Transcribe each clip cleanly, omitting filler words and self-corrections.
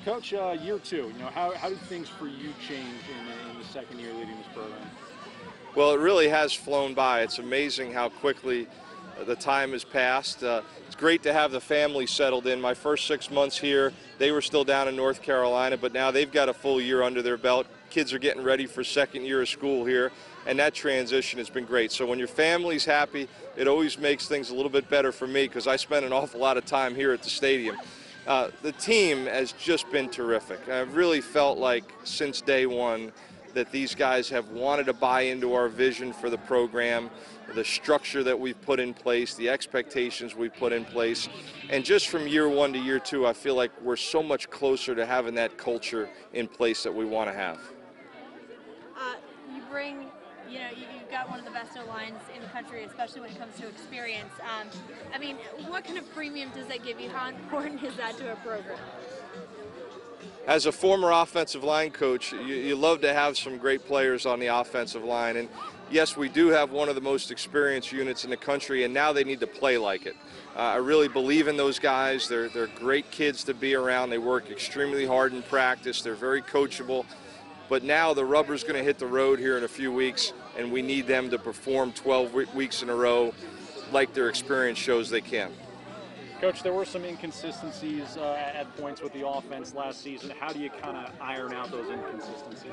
Coach, year two, how did things for you change in the second year leading this program? Well, it really has flown by. It's amazing how quickly the time has passed. It's great to have the family settled in. My first 6 months here, they were still down in North Carolina, but now they've got a full year under their belt. Kids are getting ready for second year of school here, and that transition has been great. So when your family's happy, it always makes things a little bit better for me because I spend an awful lot of time here at the stadium. The team has just been terrific. I've really felt like since day one that these guys have wanted to buy into our vision for the program, the structure that we've put in place, the expectations we've put in place. And just from year one to year two, I feel like we're so much closer to having that culture in place that we want to have. You've got one of the best O-lines in the country, especially when it comes to experience. I mean, what kind of premium does that give you? How important is that to a program? As a former offensive line coach, you love to have some great players on the offensive line. And yes, we do have one of the most experienced units in the country, and now they need to play like it. I really believe in those guys. They're great kids to be around. They work extremely hard in practice. They're very coachable. But now the rubber's going to hit the road here in a few weeks, and we need them to perform 12 weeks in a row like their experience shows they can. Coach, there were some inconsistencies at points with the offense last season. How do you kind of iron out those inconsistencies?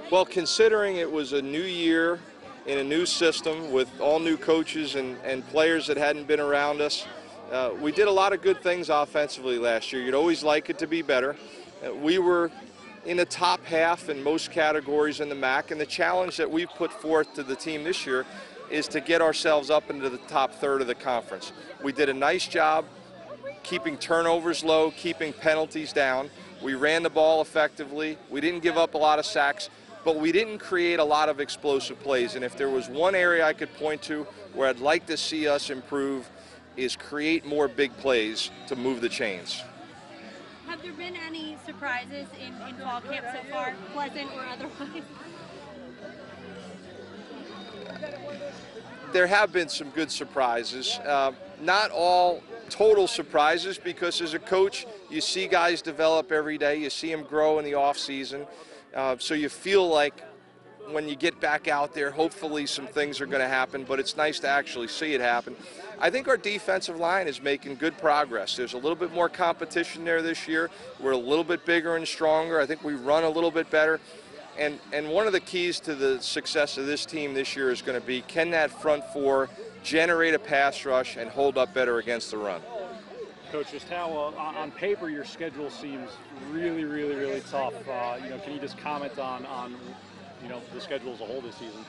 Well, considering it was a new year in a new system with all new coaches and players that hadn't been around us, we did a lot of good things offensively last year. You'd always like it to be better. We were in the top half in most categories in the MAC, and the challenge that we've put forth to the team this year is to get ourselves up into the top third of the conference. We did a nice job keeping turnovers low, keeping penalties down. We ran the ball effectively. We didn't give up a lot of sacks, but we didn't create a lot of explosive plays. And if there was one area I could point to where I'd like to see us improve is create more big plays to move the chains. Have there been any surprises in fall camp so far, pleasant or otherwise? There have been some good surprises. Not all total surprises, because as a coach, you see guys develop every day. You see them grow in the off season. So you feel like when you get back out there, hopefully some things are going to happen, but it's nice to actually see it happen. I think our defensive line is making good progress. There's a little bit more competition there this year. We're a little bit bigger and stronger. I think we run a little bit better. And one of the keys to the success of this team this year is going to be, can that front four generate a pass rush and hold up better against the run? Coach, just how on paper your schedule seems really tough. Can you just comment on the schedule as a whole this season?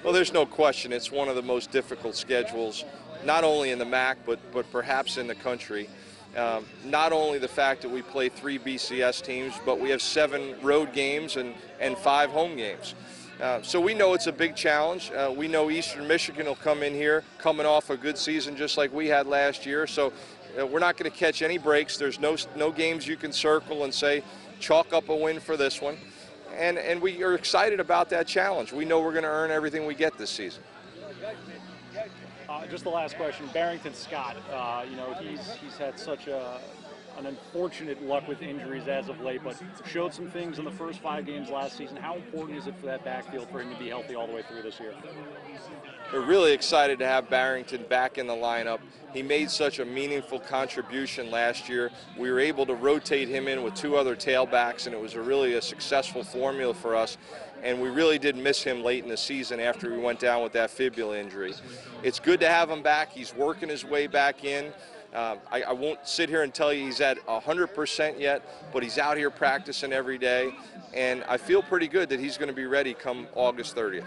Well, there's no question. It's one of the most difficult schedules, not only in the MAC, but perhaps in the country. Not only the fact that we play 3 BCS teams, but we have 7 road games and 5 home games. So we know it's a big challenge. We know Eastern Michigan will come in here coming off a good season just like we had last year. So we're not going to catch any breaks. There's no games you can circle and say, chalk up a win for this one. And we are excited about that challenge. We know we're going to earn everything we get this season. Just the last question, Barrington Scott. He's had such an unfortunate luck with injuries as of late, but showed some things in the first 5 games last season. How important is it for that backfield for him to be healthy all the way through this year? We're really excited to have Barrington back in the lineup. He made such a meaningful contribution last year. We were able to rotate him in with 2 other tailbacks, and it was really a successful formula for us. And we really did miss him late in the season after we went down with that fibula injury. It's good to have him back. He's working his way back in. I won't sit here and tell you he's at 100% yet, but he's out here practicing every day. And I feel pretty good that he's going to be ready come August 30th.